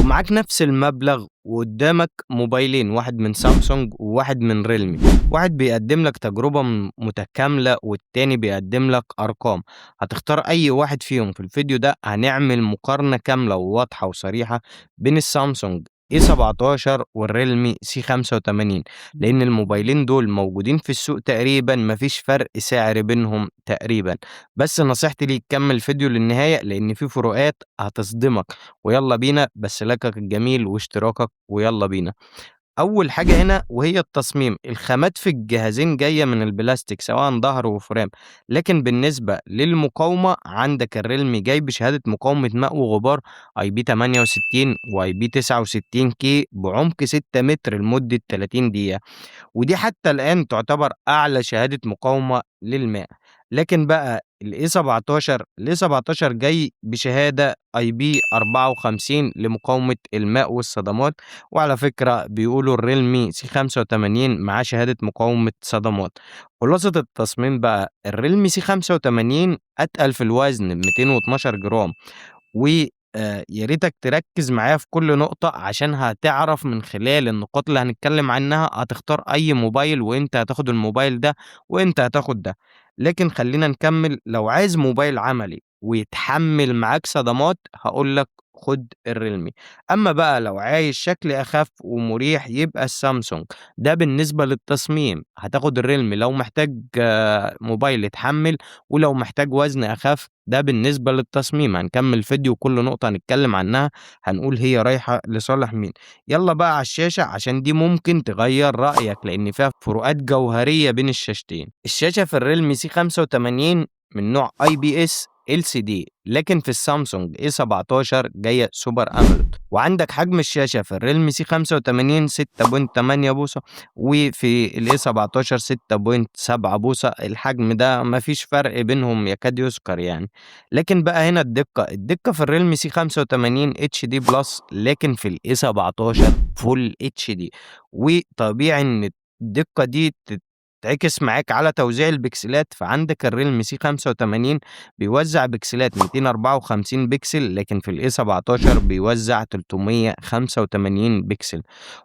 لو معاك نفس المبلغ وقدامك موبايلين، واحد من سامسونج وواحد من ريلمي، واحد بيقدم لك تجربة متكاملة والتاني بيقدم لك أرقام، هتختار أي واحد فيهم؟ في الفيديو ده هنعمل مقارنة كاملة وواضحة وصريحة بين السامسونج A17 والريلمي C85، لأن الموبايلين دول موجودين في السوق تقريبا، مفيش فرق سعر بينهم تقريبا. بس نصيحتي ليك كمل الفيديو للنهاية لأن في فروقات هتصدمك. ويلا بينا، بس لايكك الجميل واشتراكك ويلا بينا. أول حاجة هنا وهي التصميم، الخامات في الجهازين جاية من البلاستيك سواء ظهر وفريم، لكن بالنسبة للمقاومة عندك الريلمي جاي بشهادة مقاومة ماء وغبار IP68 و IP69K بعمق 6 متر لمدة 30 دقيقة، ودي حتى الآن تعتبر أعلى شهادة مقاومة للماء. لكن بقى الA17 جاي بشهادة IP54 لمقاومة الماء والصدمات، وعلى فكرة بيقولوا الريلمي C85 معاه شهادة مقاومة صدمات. خلاصة التصميم بقى، الريلمي C85 أتقل في الوزن 212 جرام، و يا ريتك تركّز معايا في كل نقطة عشان هتعرف من خلال النقاط اللي هنتكلّم عنها هتختار أي موبايل، وإمتى هتاخد الموبايل ده وإمتى هتاخد ده. لكن خلّينا نكمّل، لو عايز موبايل عملي ويتحمّل معاك صدمات هاقول لك خُد الRealme. أمّا بقى لو عايز شكل أخَف ومُريح يبقى الSamsung. ده بالنسبة للتصميم، هتاخد الRealme لو محتاج موبايل يتحمّل، ولو محتاج وزن أخَف ده بالنسبة للتصميم. هنكمّل الفيديو وكل نقطة هنتكلّم عنها هنقول هي رايحة لصالح مين. يالّا بقى على الشاشة عشان دي ممكن تغيّر رأيك لإن فيها فروقات جوهرية بين الشاشتين. الشاشة في الRealme C85 من نوع IPS LCD، لكن في السامسونج A17 جاية Super AMOLED. وعندك حجم الشاشة في الRealme C85 6.8 بوصة، وفي الA17 6.7 بوصة. الحجم ده ما فيش فرق بينهم يكاد يُذكر يعني. لكن بقى هنا الدقة في الRealme C85 HD+، لكن في الA17 Full HD. وطبيعي إن الدقة دي تتعكس معاك على توزيع البكسلات، فعندك الRealme C85 بيوزّع بكسلات 254 بكسل، لكن في الA17 بيوزّع 385 بكسل.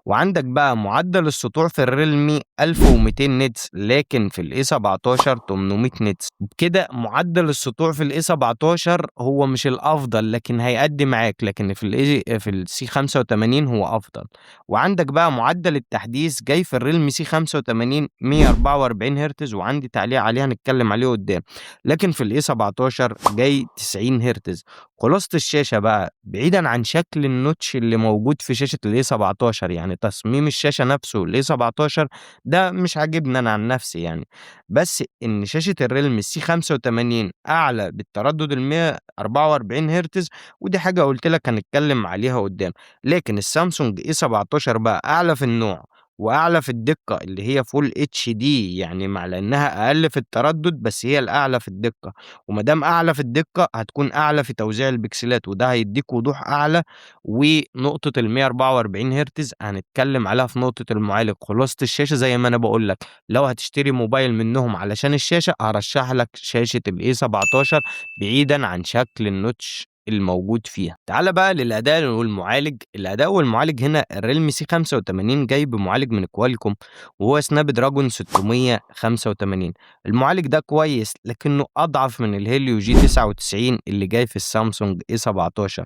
وعندك بقى معدل السطوع في الRealme 1200 نيتس، لكن في الA17 800 نيتس. وبكده معدل السطوع في الA17 هو مش الأفضل لكن هيأدّي معاك، لكن في الC85 هو أفضل. وعندك بقى معدل التحديث جاي في الRealme C85 144 هرتز، وعندي تعليق عليه هنتكلم عليه قدّام، لكن في الA17 جاي 90 هرتز. خلاصة الشاشة بقى، بعيدًا عن شكل النوتش اللي موجود في شاشة الA17، يعني تصميم الشاشة نفسه الA17 ده مش عاجبني أنا عن نفسي يعني، بس إن شاشة الRealme C85 أعلى بالتردد ال144 هرتز، ودي حاجة قُلت لك هنتكلم عليها قدّام. لكن السامسونج A17 بقى أعلى في النوع وأعلى في الدقة اللي هي Full HD، يعني مع لإنها أقل في التردد بس هي الأعلى في الدقة، وما دام أعلى في الدقة هتكون أعلى في توزيع البكسلات، وده هيدّيك وضوح أعلى. ونقطة ال144 هرتز هنتكلم عليها في نقطة المعالج. خلاصة الشاشة زي ما أنا باقول لك، لو هتشتري موبايل منّهم علشان الشاشة هارشّح لك شاشة الA17 بعيدًا عن شكل النوتش الموجود فيها. تعالَ بقى للأداء والمعالج. الأداء والمعالج هنا الRealme C85 جاي بمعالج من Qualcomm وهو Snapdragon 685. المعالج ده كويس لكنه أضعف من الHelio G99 اللي جاي في السامسونج A17.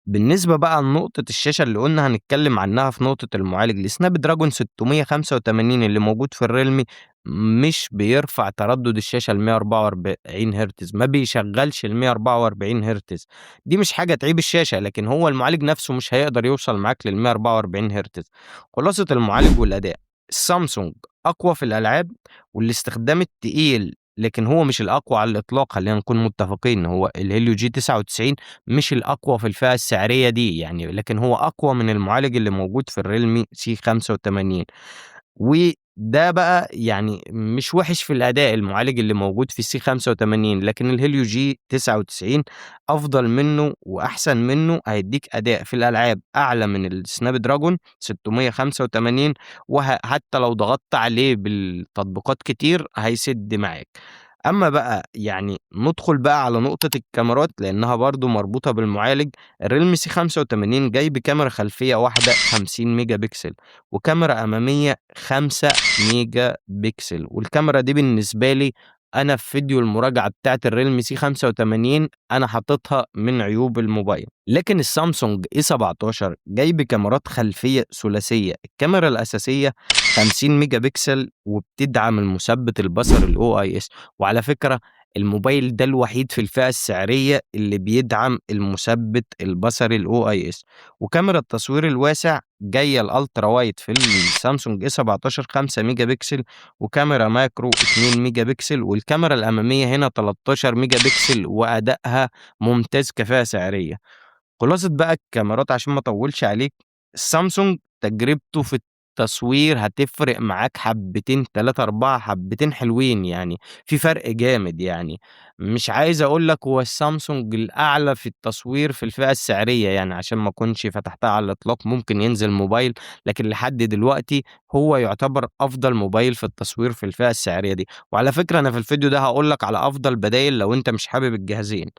بالنسبة بقى لنقطة الشاشة اللي قُلنا هنتكلم عنها في نقطة المعالج، الSnapdragon 685 اللي موجود في الRealme مش بيرفع تردد الشاشة ل144 هرتز، ما بيشغّلش ال144 هرتز. دي مش حاجة تعيب الشاشة، لكن هو المعالج نفسه مش هيقدر يوصل معاك لل144 هرتز. خلاصة المعالج والأداء، السامسونج أقوى في الألعاب والاستخدام التقيل، لكن هو مش الأقوى على الإطلاق. خلّينا نكون متفقين، هو الHelio G99 مش الأقوى في الفئة السعرية دي يعني، لكن هو أقوى من المعالج اللي موجود في الRealme C85. وده بقى يعني مش وِحِش في الأداء المعالج اللي موجود في الC85، لكن الHelio G99 أفضل منّه وأحسن منّه، هيدّيك أداء في الألعاب أعلى من الSnapdragon 685، حتى لو ضغطت عليه بالتطبيقات كتير هيسِد معاك. أمّا بقى يعني ندخل بقى على نقطة الكاميرات لإنها برضه مربوطة بالمعالج، الRealme C85 جاي بكاميرا خلفية واحدة 50 ميجا بكسل، وكاميرا أمامية 5 ميجا بكسل، والكاميرا دي بالنسبة لي أنا في فيديو المراجعة بتاعة الRealme C85 أنا حاططها من عيوب الموبايل. لكن السامسونج A17 جاي بكاميرات خلفية ثلاثية، الكاميرا الأساسية 50 ميجا بكسل وبتدعم المثبت البصري الOIS، وعلى فكرة الموبايل ده الوحيد في الفئة السعرية اللي بيدعم المثبت البصري الOIS، وكاميرا التصوير الواسع جاية الألترا وايد في السامسونج A17 5 ميجا بكسل، وكاميرا ماكرو 2 ميجا بكسل، والكاميرا الأمامية هنا 13 ميجا بكسل وأدائها ممتاز كفئة سعرية. خلاصة بقى الكاميرات عشان ما أطوّلش عليك، السامسونج تجربته في التصوير هتفرق معاك حبّتين 3، 4 حبّتين حلوين يعني، في فرق جامد يعني، مش عايز أقول لك هو السامسونج الأعلى في التصوير في الفئة السعرية يعني عشان ما أكونش فتحتها على الإطلاق، ممكن ينزل موبايل، لكن لحد دلوقتي هو يعتبر أفضل موبايل في التصوير في الفئة السعرية دي، وعلى فكرة أنا في الفيديو ده هاقول لك على أفضل بدايل لو أنت مش حابب الجهازين،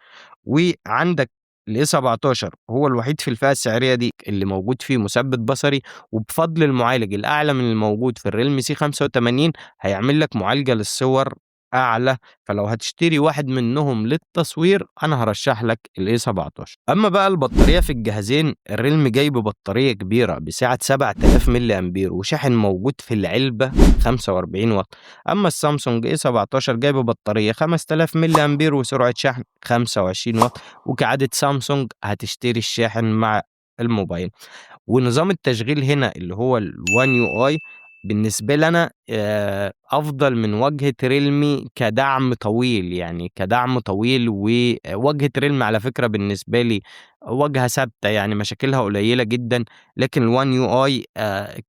وعندك الA17 هو الوحيد في الفئة السعرية دي اللي موجود فيه مثبت بصري، وبفضل المعالج الأعلى من الموجود في الRealme C85 هيعمل لك معالجة للصور أعلى، فلو هتشتري واحد منهم للتصوير أنا هارشّح لك الA17. أمّا بقى البطارية في الجهازين، الRealme جاي ببطارية كبيرة بسعة 7000 ملي أمبير وشاحن موجود في العلبة 45 واط، أمّا السامسونج A17 جاي ببطارية 5000 ملي أمبير وسرعة شحن 25 واط. وكعادة سامسونج هتشتري الشاحن مع الموبايل. ونظام التشغيل هنا اللي هو الOne UI بالنسبة لي أنا أفضل من واجهة Realme كدعم طويل، يعني كدعم طويل وواجهة Realme على فكرة بالنسبة لي واجهة ثابتة يعني مشاكلها قليلة جدًا، لكن الOne UI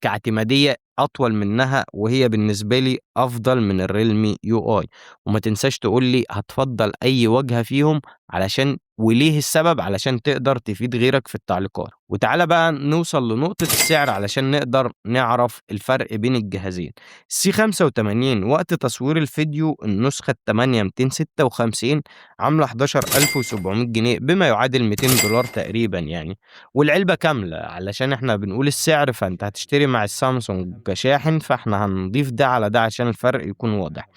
كاعتمادية أطول منها وهي بالنسبة لي أفضل من الRealme UI. وما تنساش تقول لي هتفضّل أي واجهة فيهم علشان وليه السبب علشان تقدر تفيد غيرك في التعليقات. وتعالَ بقى نوصل لنقطة السعر علشان نقدر نعرف الفرق بين الجهازين. الC85 وقت تصوير الفيديو النسخة ال8 256 عاملة 11,700 جنيه بما يعادل $200 تقريبًا يعني، والعلبة كاملة علشان إحنا بنقول السعر فأنت هتشتري مع السامسونج شاحن، فإحنا هنضيف ده على ده عشان الفرق يكون واضح.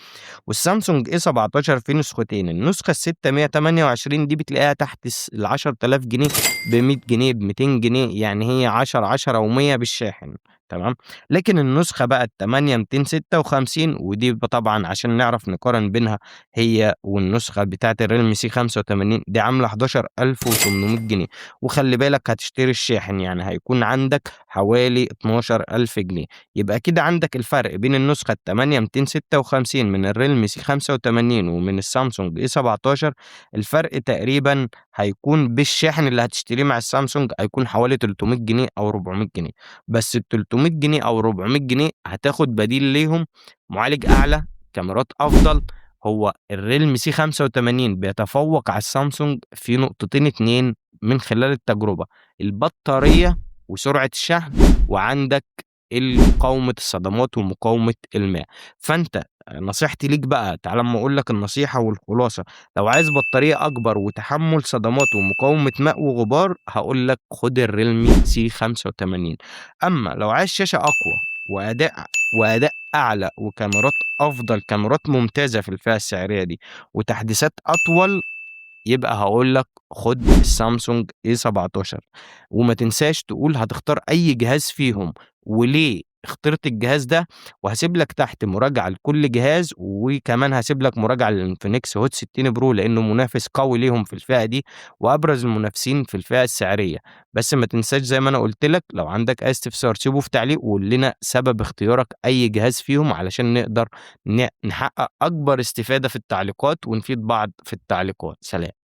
والسامسونج A17 فيه نسختين، النسخة ال628 دي بتلاقيها تحت ال10.000 جنيه ب100 جنيه، ب200 جنيه، يعني هي 10، 10 و100 بالشاحن تمام، لكن النسخة بقى ال8 256 ودي طبعًا عشان نعرف نقارن بينها هي والنسخة بتاعة الRealme C85 دي عاملة 11,800 جنيه، وخلّي بالك هتشتري الشاحن، يعني هيكون عندك حوالي 12,000 جنيه. يبقى كده عندك الفرق بين النسخة ال8 256 من الRealme C85 ومن السامسونج A17 الفرق تقريبًا هيكون بالشاحن اللي هتشتريه مع السامسونج هيكون حوالي 300 جنيه أو 400 جنيه، بس ال300 جنيه أو 400 جنيه هتاخد بديل ليهم معالج أعلى، كاميرات أفضل، هو الRealme C85 بيتفوق على السامسونج في نقطتين 2 من خلال التجربة، البطارية وسرعة الشحن، وعندك مقاومة الصدمات ومقاومة الماء. فأنت نصيحتي ليك بقى تعالَ أمّا أقول لك النصيحة والخلاصة، لو عايز بطارية أكبر وتحمُّل صدمات ومقاومة ماء وغبار، هاقول لك خُد الRealme C85. أمّا لو عايز شاشة أقوى وأداء أعلى وكاميرات أفضل، كاميرات ممتازة في الفئة السعرية دي وتحديثات أطول يبقى هاقول لك خُد السامسونج A17 وما تنساش تقول هتختار أي جهاز فيهم وليه اخترت الجهاز ده، وهاسيب لك تحت مراجعة لكل جهاز، وكمان هاسيب لك مراجعة للإنفينكس Hot 60 Pro لإنه منافس قوي ليهم في الفئة دي، وأبرز المنافسين في الفئة السعرية، بس ما تنساش زي ما أنا قُلت لك لو عندك أي استفسار سيبه في تعليق وقُل لنا سبب اختيارك أي جهاز فيهم علشان نقدر نحقق أكبر استفادة في التعليقات ونفيد بعض في التعليقات. سلام.